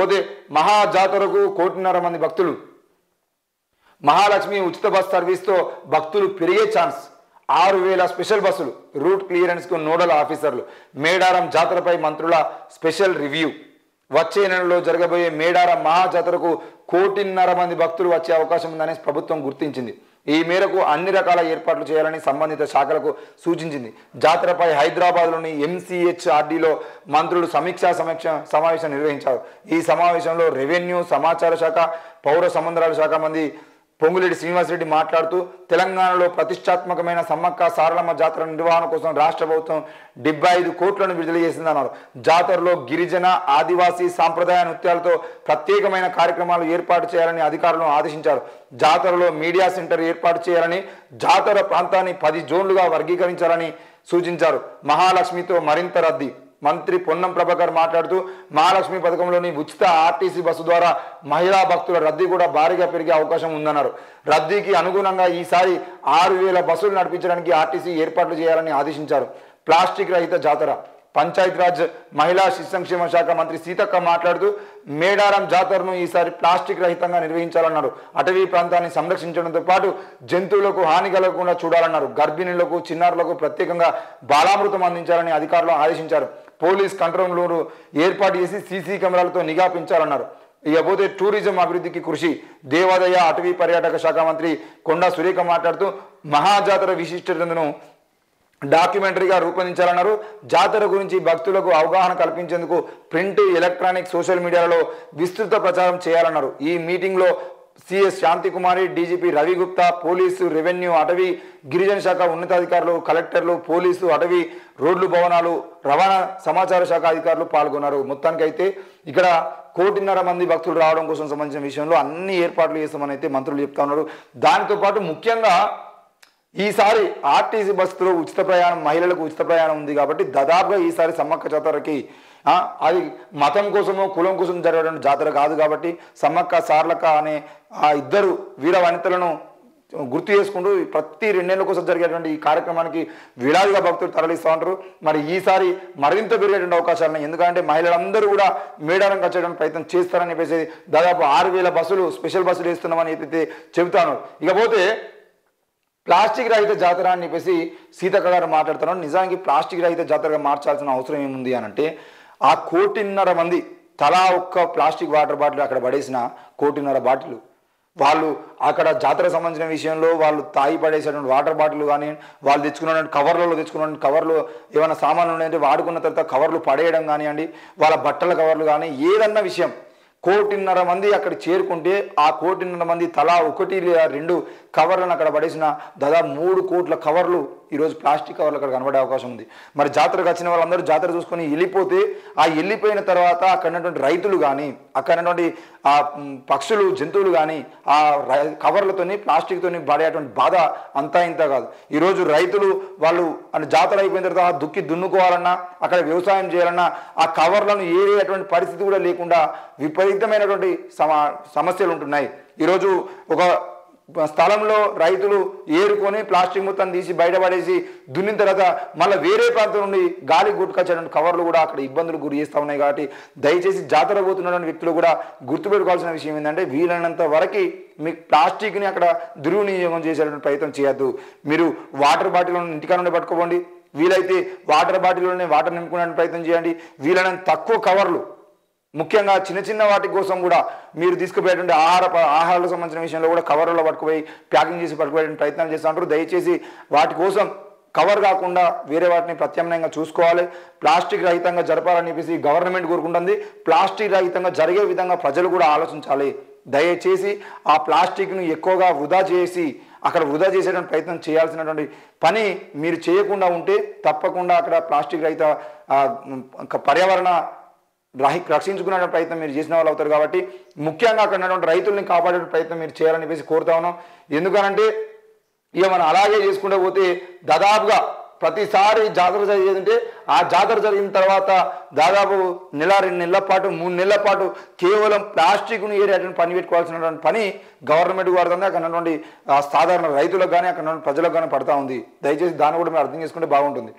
ఇకపోతే మహా జాతరకు 1.5 కోటి మంది భక్తులు. మహాలక్ష్మి ఉచిత బస్ సర్వీస్తో భక్తులు పెరిగే ఛాన్స్. 6,000 స్పెషల్ బస్సులు. రూట్ క్లియరెన్స్కు నోడల్ ఆఫీసర్లు. మేడారం జాతరపై మంత్రుల స్పెషల్ రివ్యూ. వచ్చే నెలలో జరగబోయే మేడారం మహాజాతరకు 1.5 కోటి మంది భక్తులు వచ్చే అవకాశం ఉందని ప్రభుత్వం గుర్తించింది. ఈ మేరకు అన్ని రకాల ఏర్పాట్లు చేయాలని సంబంధిత శాఖలకు సూచించింది. జాతరపై హైదరాబాద్లోని MCHRDలో మంత్రులు సమావేశం నిర్వహించారు. ఈ సమావేశంలో రెవెన్యూ, సమాచార శాఖ, పౌర సంబంధాల శాఖ మంత్రి పొంగులేటి శ్రీనివాసరెడ్డి మాట్లాడుతూ తెలంగాణలో ప్రతిష్టాత్మకమైన సమ్మక్క సారలమ్మ జాతర నిర్వహణ కోసం రాష్ట్ర ప్రభుత్వం 75 కోట్లను విడుదల చేసిందన్నారు. జాతరలో గిరిజన, ఆదివాసీ సాంప్రదాయ నృత్యాలతో ప్రత్యేకమైన కార్యక్రమాలు ఏర్పాటు చేయాలని అధికారులను ఆదేశించారు. జాతరలో మీడియా సెంటర్ ఏర్పాటు చేయాలని, జాతర ప్రాంతాన్ని 10 జోన్లుగా వర్గీకరించాలని సూచించారు. మహాలక్ష్మితో మరింత రద్దీ. మంత్రి పొన్నం ప్రభాకర్ మాట్లాడుతూ మహాలక్ష్మి పథకంలోని ఉచిత ఆర్టీసీ బస్సు ద్వారా మహిళా భక్తుల రద్దీ కూడా భారీగా పెరిగే అవకాశం ఉందన్నారు. రద్దీకి అనుగుణంగా ఈసారి 6,000 బస్సులు నడిపించడానికి ఆర్టీసీ ఏర్పాట్లు చేయాలని ఆదేశించారు. ప్లాస్టిక్ రహిత జాతర. పంచాయతీరాజ్, మహిళా శిశు సంక్షేమ శాఖ మంత్రి సీతక్క మాట్లాడుతూ మేడారం జాతరను ఈసారి ప్లాస్టిక్ రహితంగా నిర్వహించాలన్నారు. అటవీ ప్రాంతాన్ని సంరక్షించడంతో పాటు జంతువులకు హాని కలగకుండా చూడాలన్నారు. గర్భిణులకు, చిన్నారులకు ప్రత్యేకంగా బాలామృతం అందించాలని అధికారులు ఆదేశించారు. పోలీస్ కంట్రోల్ రూమ్ ఏర్పాటు చేసి సీసీ కెమెరాలతో నిఘా పెంచాలన్నారు. ఇకపోతే టూరిజం అభివృద్ధికి కృషి. దేవాదాయ, అటవీ పర్యాటక శాఖ మంత్రి కొండా సురేఖ మాట్లాడుతూ మహాజాతర విశిష్టతను డాక్యుమెంటరీగా రూపొందించాలన్నారు. జాతర గురించి భక్తులకు అవగాహన కల్పించేందుకు ప్రింట్, ఎలక్ట్రానిక్, సోషల్ మీడియాలో విస్తృత ప్రచారం చేయాలన్నారు. ఈ మీటింగ్లో CS Santhi Kumari, DGP Ravi Gupta, police, revenue, అటవీ, గిరిజన శాఖ ఉన్నతాధికారులు, కలెక్టర్లు, పోలీసు, అటవీ, రోడ్లు, భవనాలు, రవాణా, సమాచార శాఖ అధికారులు పాల్గొన్నారు. మొత్తానికైతే ఇక్కడ 1.5 కోటి మంది భక్తులు రావడం కోసం సంబంధించిన విషయంలో అన్ని ఏర్పాట్లు చేస్తామని అయితే మంత్రులు చెప్తా ఉన్నారు. దానితో పాటు ముఖ్యంగా ఈసారి ఆర్టీసీ బస్సులో ఉచిత ప్రయాణం, మహిళలకు ఉచిత ప్రయాణం ఉంది కాబట్టి దాదాపుగా ఈసారి సమ్మక్క జాతరకి అది మతం కోసమో కులం కోసం జరిగేటువంటి జాతర కాదు కాబట్టి సమ్మక్క సారలక్క అనే ఆ ఇద్దరు వీర వనితలను గుర్తు చేసుకుంటూ ప్రతి 2 ఏళ్ల కోసం జరిగేటువంటి ఈ కార్యక్రమానికి వేలాదిగా భక్తులు తరలిస్తూ ఉంటారు. మరి ఈసారి మరింత పెరిగేటువంటి అవకాశాలు, ఎందుకంటే మహిళలందరూ కూడా మేడారంకి వచ్చేటువంటి ప్రయత్నం చేస్తారని చెప్పేసి దాదాపు 6,000 బస్సులు, స్పెషల్ బస్సులు వేస్తున్నామని అయితే చెబుతాను. ఇకపోతే ప్లాస్టిక్ రహిత జాతర అని చెప్పేసి సీతక్క గారు మాట్లాడుతున్నారు. నిజానికి ప్లాస్టిక్ రహిత జాతరగా మార్చాల్సిన అవసరం ఏముంది అని అంటే, ఆ 1.5 కోటి మంది తలా ఒక్క ప్లాస్టిక్ వాటర్ బాటిల్ అక్కడ పడేసిన 1.5 కోటి బాటిల్ వాళ్ళు అక్కడ జాతర సంబంధించిన విషయంలో వాళ్ళు తాగి పడేసేటువంటి వాటర్ బాటిల్ కానీ, వాళ్ళు తెచ్చుకున్నటువంటి కవర్లలో తెచ్చుకున్నటువంటి కవర్లు ఏమైనా సామాన్లు ఉన్నాయంటే వాడుకున్న తర్వాత కవర్లు పడేయడం కానివ్వండి, వాళ్ళ బట్టల కవర్లు కానీ ఏదన్నా విషయం 1.5 కోటి మంది అక్కడ చేరుకుంటే ఆ 1.5 కోటి మంది తలా 1 లేదా 2 కవర్లను అక్కడ పడేసిన దాదాపు 3 కోట్ల కవర్లు ఈరోజు ప్లాస్టిక్ కవర్లు అక్కడ కనబడే అవకాశం ఉంది. మరి జాతరకు వచ్చిన వాళ్ళందరూ జాతర చూసుకొని వెళ్ళిపోతే ఆ వెళ్ళిపోయిన తర్వాత అక్కడ ఉన్నటువంటి రైతులు కానీ, అక్కడ ఉన్నటువంటి ఆ పక్షులు, జంతువులు కానీ ఆ కవర్లతోని, ప్లాస్టిక్తోని పడేటువంటి బాధ అంతా ఇంత కాదు. ఈరోజు రైతులు వాళ్ళు జాతర అయిపోయిన తర్వాత దుక్కి దున్నుకోవాలన్నా, అక్కడ వ్యవసాయం చేయాలన్నా ఆ కవర్లను ఏరేటువంటి పరిస్థితి కూడా లేకుండా విపరీతమైనటువంటి సమస్యలు ఉంటున్నాయి. ఈరోజు ఒక స్థలంలో రైతులు ఏరుకొని ప్లాస్టిక్ మొత్తం తీసి బయటపడేసి దున్నిన తర్వాత మళ్ళీ వేరే ప్రాంతం నుండి గాలి గుట్టుకొచ్చేటువంటి కవర్లు కూడా అక్కడ ఇబ్బందులు గురి చేస్తూ ఉన్నాయి. కాబట్టి దయచేసి జాతర పోతున్నటువంటి వ్యక్తులు కూడా గుర్తుపెట్టుకోవాల్సిన విషయం ఏంటంటే, వీలైనంత వరకు మీ ప్లాస్టిక్ని అక్కడ దుర్వినియోగం చేసేటువంటి ప్రయత్నం చేయొద్దు. మీరు వాటర్ బాటిల్ని ఇంటికాడ నుండి పట్టుకోండి. వీలైతే వాటర్ బాటిల్లోనే వాటర్ నింపుకునే ప్రయత్నం చేయండి. వీలైనంత తక్కువ కవర్లు, ముఖ్యంగా చిన్న చిన్న వాటి కోసం కూడా మీరు తీసుకుపోయేటువంటి ఆహారాలకు సంబంధించిన విషయంలో కూడా కవర్లలో పట్టుకుపోయి ప్యాకింగ్ చేసి పట్టుకుపోయే ప్రయత్నాలు చేస్తూ ఉంటారు. దయచేసి వాటి కోసం కవర్ కాకుండా వేరే వాటిని ప్రత్యామ్నాయంగా చూసుకోవాలి. ప్లాస్టిక్ రహితంగా జరపాలని చెప్పేసి గవర్నమెంట్ కోరుకుంటుంది. ప్లాస్టిక్ రహితంగా జరిగే విధంగా ప్రజలు కూడా ఆలోచించాలి. దయచేసి ఆ ప్లాస్టిక్ను ఎక్కువగా వృధా చేసి అక్కడ వృధా చేసేటువంటి ప్రయత్నం చేయాల్సినటువంటి పని మీరు చేయకుండా ఉంటే తప్పకుండా అక్కడ ప్లాస్టిక్ రహిత పర్యావరణ రక్షించుకునే ప్రయత్నం మీరు చేసిన వాళ్ళు అవుతారు. కాబట్టి ముఖ్యంగా అక్కడ ఉన్నటువంటి రైతుల్ని కాపాడే ప్రయత్నం మీరు చేయాలని చెప్పేసి కోరుతా ఉన్నాం. ఎందుకనంటే ఇక మనం అలాగే చేసుకుంటూ పోతే దాదాపుగా ప్రతిసారి జాతర జరిగేదంటే ఆ జాతర జరిగిన తర్వాత దాదాపు 1-2 నెలల పాటు 3 నెలల పాటు కేవలం ప్లాస్టిక్ను ఏరేటువంటి పని పెట్టుకోవాల్సినటువంటి పని గవర్నమెంట్ పడుతుంది. అక్కడ ఉన్నటువంటి సాధారణ రైతులకు కానీ అక్కడ ప్రజలకు కానీ పడుతూ ఉంది. దయచేసి దాన్ని కూడా మీరు అర్థం చేసుకుంటే బాగుంటుంది.